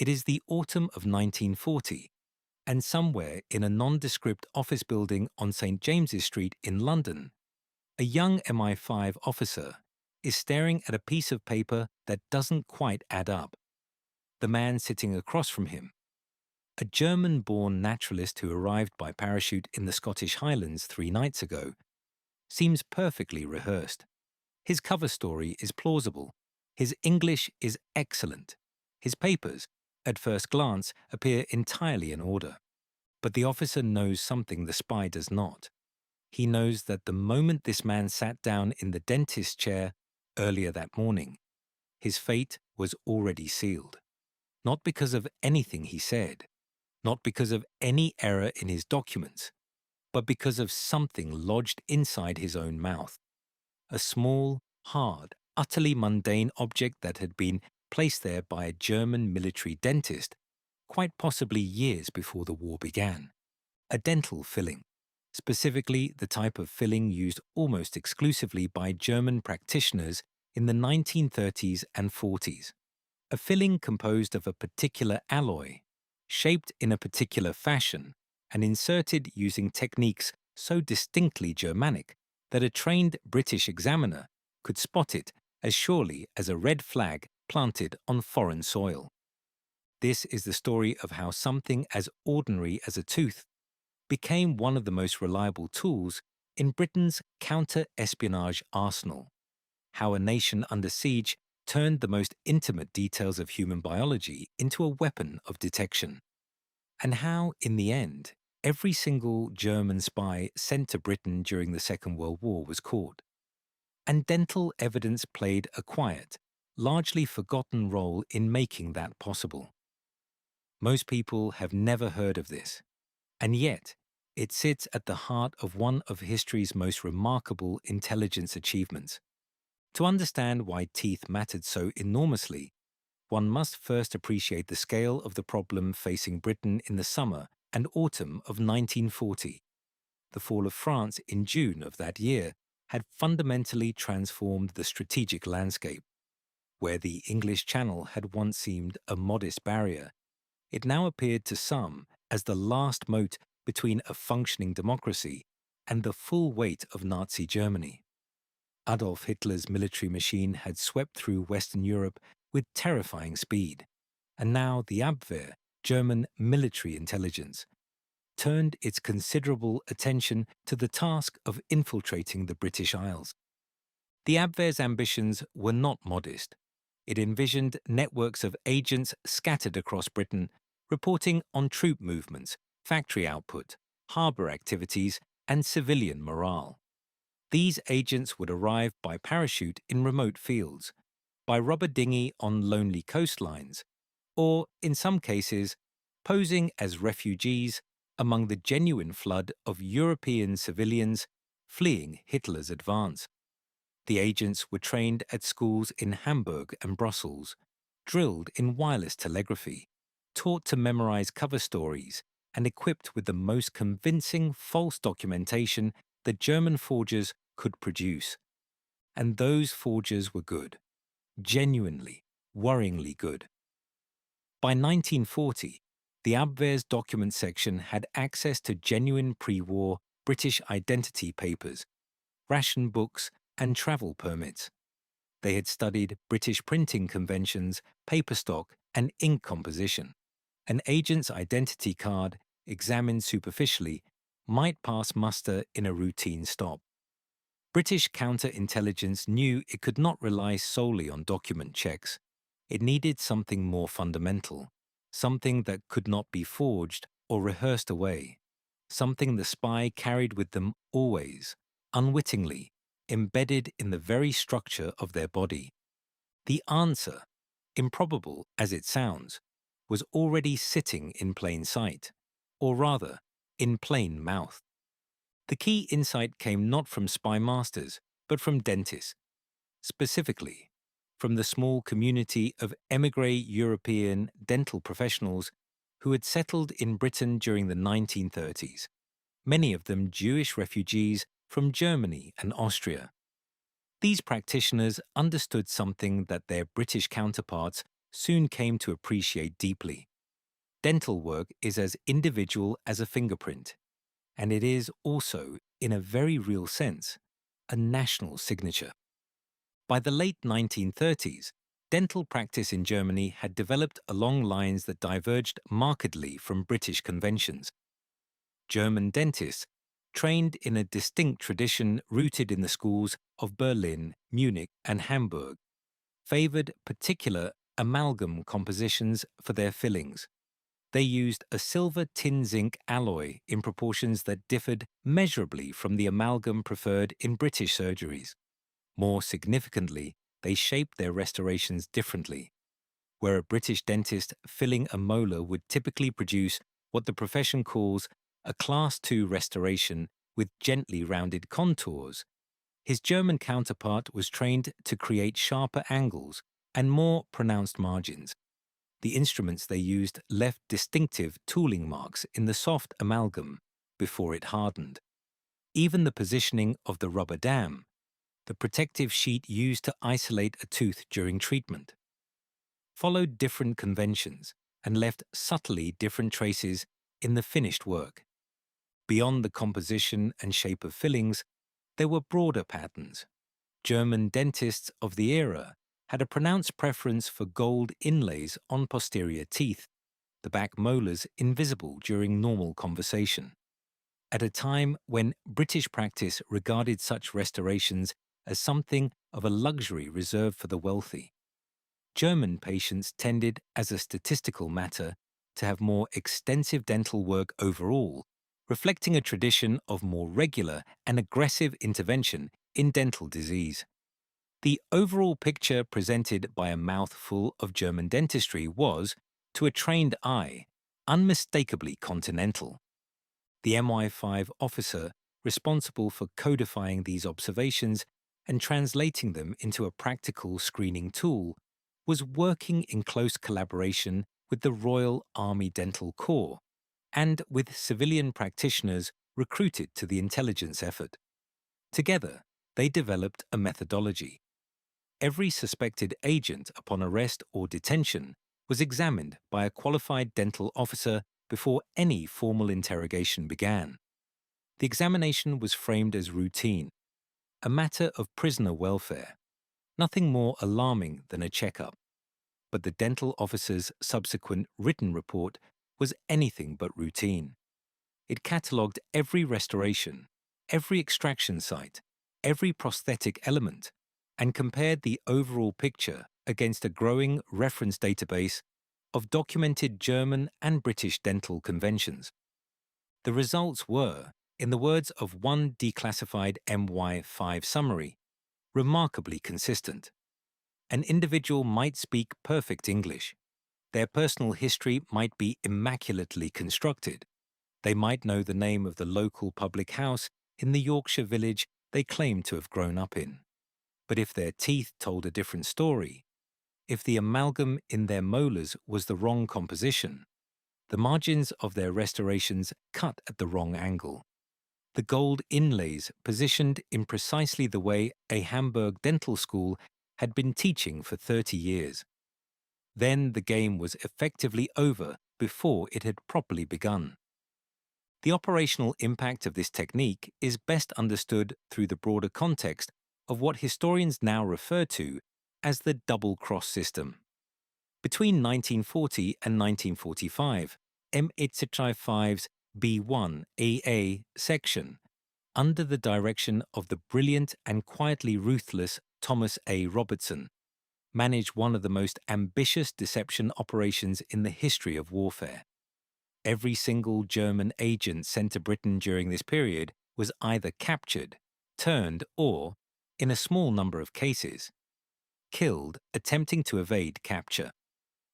It is the autumn of 1940, and somewhere in a nondescript office building on St. James's Street in London, a young MI5 officer is staring at a piece of paper that doesn't quite add up. The man sitting across from him, a German-born naturalist who arrived by parachute in the Scottish Highlands 3 nights ago, seems perfectly rehearsed. His cover story is plausible. His English is excellent. His papers, at first glance, appear entirely in order. But the officer knows something the spy does not. He knows that the moment this man sat down in the dentist's chair earlier that morning, his fate was already sealed. Not because of anything he said, not because of any error in his documents, but because of something lodged inside his own mouth. A small, hard, utterly mundane object that had been placed there by a German military dentist, quite possibly years before the war began. A dental filling, specifically the type of filling used almost exclusively by German practitioners in the 1930s and 40s. A filling composed of a particular alloy, shaped in a particular fashion, and inserted using techniques so distinctly Germanic that a trained British examiner could spot it as surely as a red flag planted on foreign soil. This is the story of how something as ordinary as a tooth became one of the most reliable tools in Britain's counter-espionage arsenal, how a nation under siege turned the most intimate details of human biology into a weapon of detection, and how, in the end, every single German spy sent to Britain during the Second World War was caught. And dental evidence played a quiet, largely forgotten role in making that possible. Most people have never heard of this, and yet it sits at the heart of one of history's most remarkable intelligence achievements. To understand why teeth mattered so enormously, one must first appreciate the scale of the problem facing Britain in the summer and autumn of 1940. The fall of France in June of that year had fundamentally transformed the strategic landscape. Where the English Channel had once seemed a modest barrier, it now appeared to some as the last moat between a functioning democracy and the full weight of Nazi Germany. Adolf Hitler's military machine had swept through Western Europe with terrifying speed, and now the Abwehr, German military intelligence, turned its considerable attention to the task of infiltrating the British Isles. The Abwehr's ambitions were not modest. It envisioned networks of agents scattered across Britain, reporting on troop movements, factory output, harbour activities, and civilian morale. These agents would arrive by parachute in remote fields, by rubber dinghy on lonely coastlines, or, in some cases, posing as refugees among the genuine flood of European civilians fleeing Hitler's advance. The agents were trained at schools in Hamburg and Brussels, drilled in wireless telegraphy, taught to memorize cover stories, and equipped with the most convincing false documentation that German forgers could produce. And those forgers were good. Genuinely, worryingly good. By 1940, the Abwehr's document section had access to genuine pre-war British identity papers, ration books, and travel permits. They had studied British printing conventions, paper stock, and ink composition. An agent's identity card, examined superficially, might pass muster in a routine stop. British counterintelligence knew it could not rely solely on document checks. It needed something more fundamental, something that could not be forged or rehearsed away, something the spy carried with them always, unwittingly, embedded in the very structure of their body. The answer, improbable as it sounds, was already sitting in plain sight, or rather, in plain mouth. The key insight came not from spy masters, but from dentists. Specifically, from the small community of émigré European dental professionals who had settled in Britain during the 1930s, many of them Jewish refugees from Germany and Austria. These practitioners understood something that their British counterparts soon came to appreciate deeply. Dental work is as individual as a fingerprint, and it is also, in a very real sense, a national signature. By the late 1930s, dental practice in Germany had developed along lines that diverged markedly from British conventions. German dentists, trained in a distinct tradition rooted in the schools of Berlin, Munich, and Hamburg, favored particular amalgam compositions for their fillings. They used a silver tin zinc alloy in proportions that differed measurably from the amalgam preferred in British surgeries. More significantly, they shaped their restorations differently. Where a British dentist filling a molar would typically produce what the profession calls a Class II restoration with gently rounded contours, his German counterpart was trained to create sharper angles and more pronounced margins. The instruments they used left distinctive tooling marks in the soft amalgam before it hardened. Even the positioning of the rubber dam, the protective sheet used to isolate a tooth during treatment, followed different conventions and left subtly different traces in the finished work. Beyond the composition and shape of fillings, there were broader patterns. German dentists of the era had a pronounced preference for gold inlays on posterior teeth, the back molars invisible during normal conversation. At a time when British practice regarded such restorations as something of a luxury reserved for the wealthy, German patients tended, as a statistical matter, to have more extensive dental work overall, reflecting a tradition of more regular and aggressive intervention in dental disease. The overall picture presented by a mouthful of German dentistry was, to a trained eye, unmistakably continental. The MI5 officer responsible for codifying these observations and translating them into a practical screening tool was working in close collaboration with the Royal Army Dental Corps and with civilian practitioners recruited to the intelligence effort. Together, they developed a methodology. Every suspected agent upon arrest or detention was examined by a qualified dental officer before any formal interrogation began. The examination was framed as routine, a matter of prisoner welfare, nothing more alarming than a checkup. But the dental officer's subsequent written report was anything but routine. It catalogued every restoration, every extraction site, every prosthetic element, and compared the overall picture against a growing reference database of documented German and British dental conventions. The results were, in the words of one declassified MI5 summary, remarkably consistent. An individual might speak perfect English. Their personal history might be immaculately constructed. They might know the name of the local public house in the Yorkshire village they claimed to have grown up in. But if their teeth told a different story, if the amalgam in their molars was the wrong composition, the margins of their restorations cut at the wrong angle, the gold inlays positioned in precisely the way a Hamburg dental school had been teaching for 30 years, then the game was effectively over before it had properly begun. The operational impact of this technique is best understood through the broader context of what historians now refer to as the double-cross system. Between 1940 and 1945, M835's B1 AA section, under the direction of the brilliant and quietly ruthless Thomas A. Robertson, managed one of the most ambitious deception operations in the history of warfare. Every single German agent sent to Britain during this period was either captured, turned, or, in a small number of cases, killed attempting to evade capture.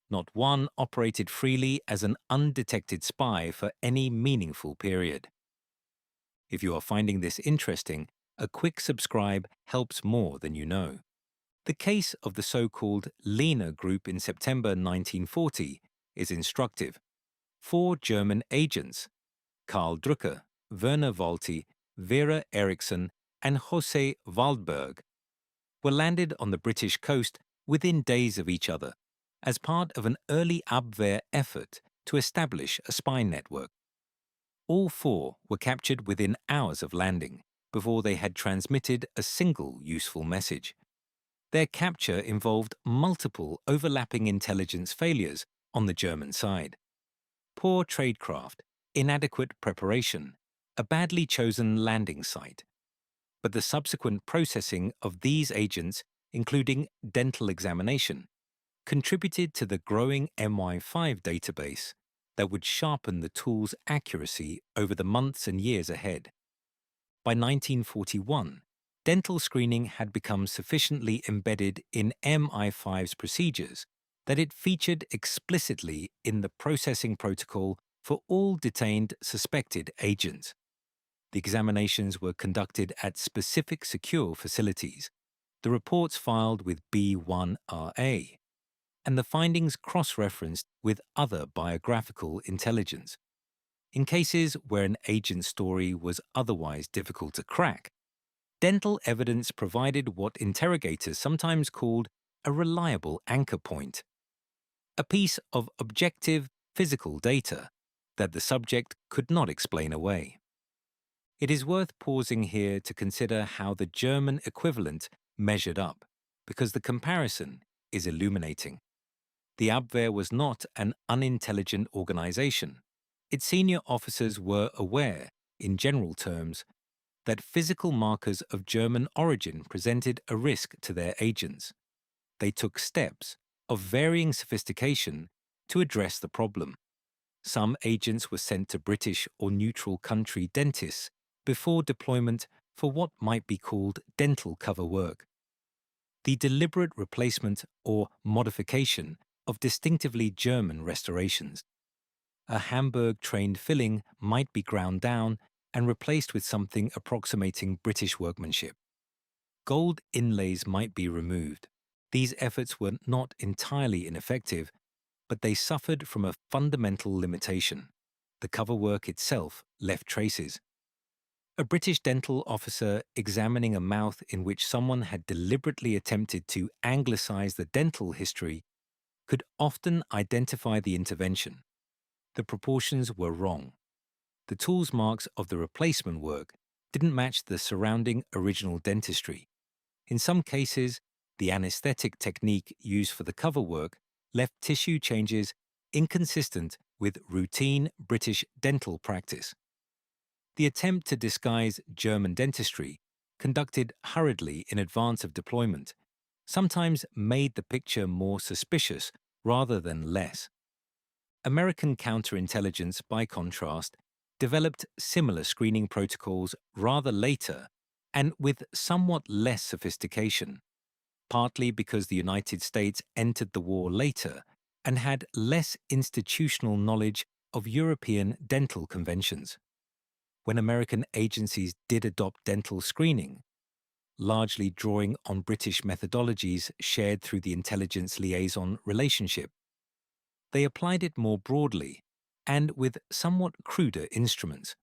Not one operated freely as an undetected spy for any meaningful period. If you are finding this interesting, a quick subscribe helps more than you know. The case of the so-called Lena Group in September 1940 is instructive. 4 German agents, Karl Drucker, Werner Walti, Vera Eriksson, and Jose Waldberg, were landed on the British coast within days of each other as part of an early Abwehr effort to establish a spy network. All four were captured within hours of landing, before they had transmitted a single useful message. Their capture involved multiple overlapping intelligence failures on the German side. Poor tradecraft, inadequate preparation, a badly chosen landing site. But the subsequent processing of these agents, including dental examination, contributed to the growing MI5 database that would sharpen the tool's accuracy over the months and years ahead. By 1941, dental screening had become sufficiently embedded in MI5's procedures that it featured explicitly in the processing protocol for all detained suspected agents. The examinations were conducted at specific secure facilities, the reports filed with B1RA, and the findings cross-referenced with other biographical intelligence. In cases where an agent's story was otherwise difficult to crack, dental evidence provided what interrogators sometimes called a reliable anchor point, a piece of objective physical data that the subject could not explain away. It is worth pausing here to consider how the German equivalent measured up, because the comparison is illuminating. The Abwehr was not an unintelligent organization. Its senior officers were aware, in general terms, that physical markers of German origin presented a risk to their agents. They took steps, of varying sophistication, to address the problem. Some agents were sent to British or neutral country dentists before deployment for what might be called dental cover work. The deliberate replacement or modification of distinctively German restorations. A Hamburg-trained filling might be ground down and replaced with something approximating British workmanship. Gold inlays might be removed. These efforts were not entirely ineffective, but they suffered from a fundamental limitation. The cover work itself left traces. A British dental officer examining a mouth in which someone had deliberately attempted to anglicize the dental history could often identify the intervention. The proportions were wrong. The tool's marks of the replacement work didn't match the surrounding original dentistry. In some cases, the anesthetic technique used for the cover work left tissue changes inconsistent with routine British dental practice. The attempt to disguise German dentistry, conducted hurriedly in advance of deployment, sometimes made the picture more suspicious rather than less. American counterintelligence, by contrast, developed similar screening protocols rather later and with somewhat less sophistication, partly because the United States entered the war later and had less institutional knowledge of European dental conventions. When American agencies did adopt dental screening, largely drawing on British methodologies shared through the intelligence liaison relationship, they applied it more broadly and with somewhat cruder instruments,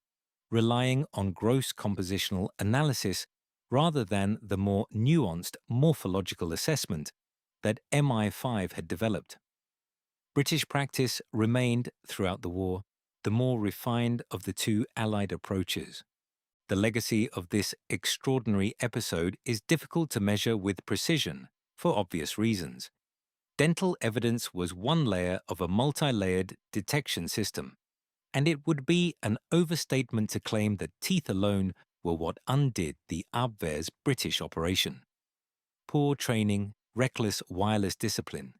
relying on gross compositional analysis rather than the more nuanced morphological assessment that MI5 had developed. British practice remained, throughout the war, the more refined of the two Allied approaches. The legacy of this extraordinary episode is difficult to measure with precision, for obvious reasons. Dental evidence was one layer of a multi-layered detection system, and it would be an overstatement to claim that teeth alone were what undid the Abwehr's British operation. Poor training, reckless wireless discipline,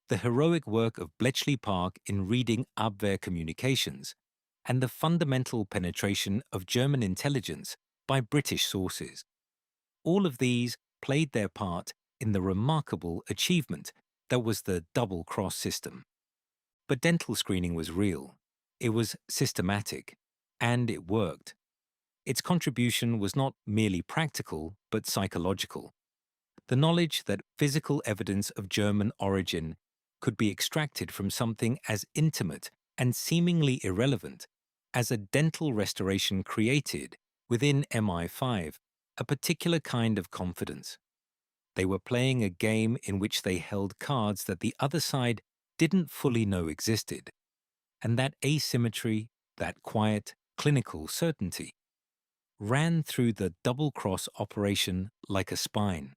the heroic work of Bletchley Park in reading Abwehr communications, and the fundamental penetration of German intelligence by British sources. All of these played their part in the remarkable achievement that was the double-cross system. But dental screening was real, it was systematic, and it worked. Its contribution was not merely practical, but psychological. The knowledge that physical evidence of German origin could be extracted from something as intimate and seemingly irrelevant as a dental restoration created, within MI5, a particular kind of confidence. They were playing a game in which they held cards that the other side didn't fully know existed, and that asymmetry, that quiet, clinical certainty, ran through the double-cross operation like a spine.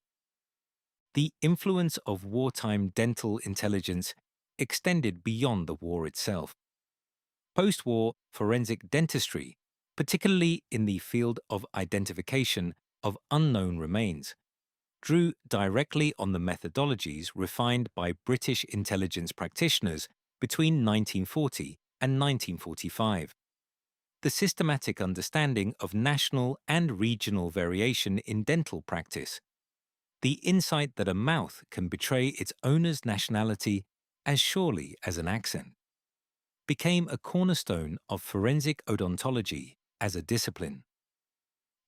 The influence of wartime dental intelligence extended beyond the war itself. Post-war forensic dentistry, particularly in the field of identification of unknown remains, drew directly on the methodologies refined by British intelligence practitioners between 1940 and 1945. The systematic understanding of national and regional variation in dental practice, the insight that a mouth can betray its owner's nationality as surely as an accent, became a cornerstone of forensic odontology as a discipline.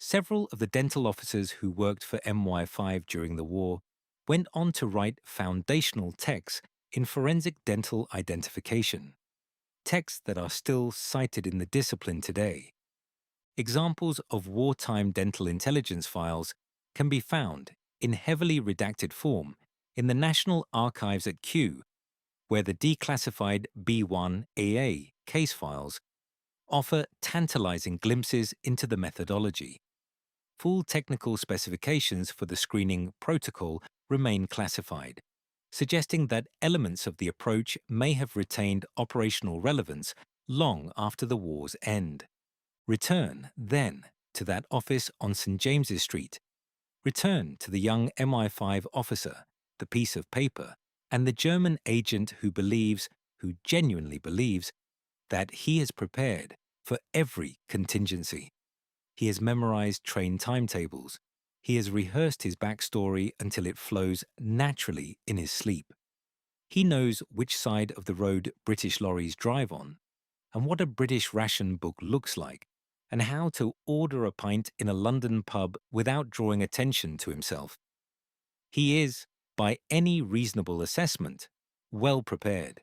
Several of the dental officers who worked for MI5 during the war went on to write foundational texts in forensic dental identification, texts that are still cited in the discipline today. Examples of wartime dental intelligence files can be found in heavily redacted form in the National Archives at Kew, where the declassified B1AA case files offer tantalizing glimpses into the methodology. Full technical specifications for the screening protocol remain classified, suggesting that elements of the approach may have retained operational relevance long after the war's end. Return, then, to that office on St. James's Street. Return to the young MI5 officer, the piece of paper, and the German agent who genuinely believes, that he is prepared for every contingency. He has memorized train timetables. He has rehearsed his backstory until it flows naturally in his sleep. He knows which side of the road British lorries drive on, and what a British ration book looks like, and how to order a pint in a London pub without drawing attention to himself. He is, by any reasonable assessment, well prepared.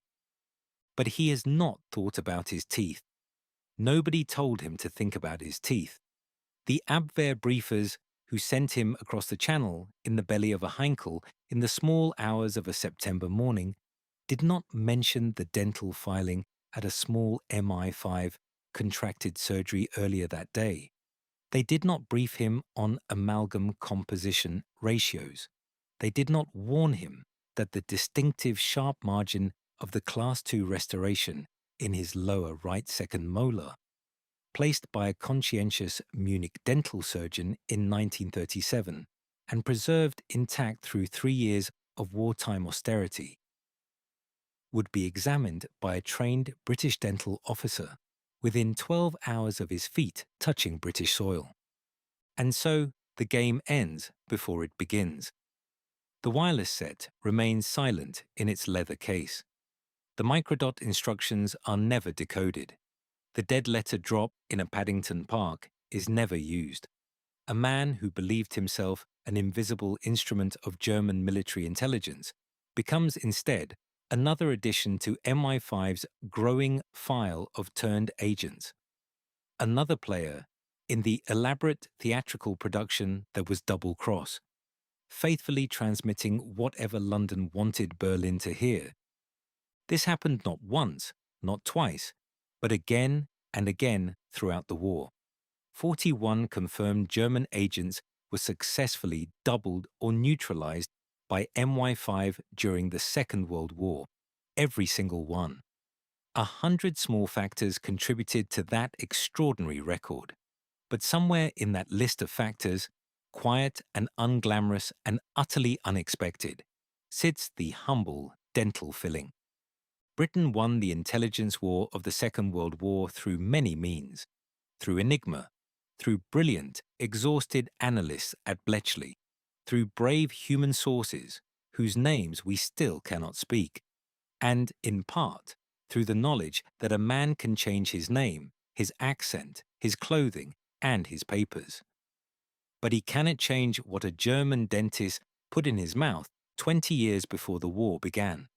But he has not thought about his teeth. Nobody told him to think about his teeth. The Abwehr briefers who sent him across the channel in the belly of a Heinkel in the small hours of a September morning did not mention the dental filing at a small MI5 contracted surgery earlier that day. They did not brief him on amalgam composition ratios. They did not warn him that the distinctive sharp margin of the Class II restoration in his lower right second molar, placed by a conscientious Munich dental surgeon in 1937 and preserved intact through 3 years of wartime austerity, would be examined by a trained British dental officer within 12 hours of his feet touching British soil. And so the game ends before it begins. The wireless set remains silent in its leather case. The microdot instructions are never decoded. The dead letter drop in a Paddington Park is never used. A man who believed himself an invisible instrument of German military intelligence becomes instead another addition to MI5's growing file of turned agents. Another player in the elaborate theatrical production that was Double Cross, faithfully transmitting whatever London wanted Berlin to hear. This happened not once, not twice, but again and again throughout the war. 41 confirmed German agents were successfully doubled or neutralized by MI5 during the Second World War, every single one. 100 small factors contributed to that extraordinary record. But somewhere in that list of factors, quiet and unglamorous and utterly unexpected, sits the humble dental filling. Britain won the intelligence war of the Second World War through many means. Through enigma, through brilliant, exhausted analysts at Bletchley, through brave human sources whose names we still cannot speak, and, in part, through the knowledge that a man can change his name, his accent, his clothing, and his papers. But he cannot change what a German dentist put in his mouth 20 years before the war began.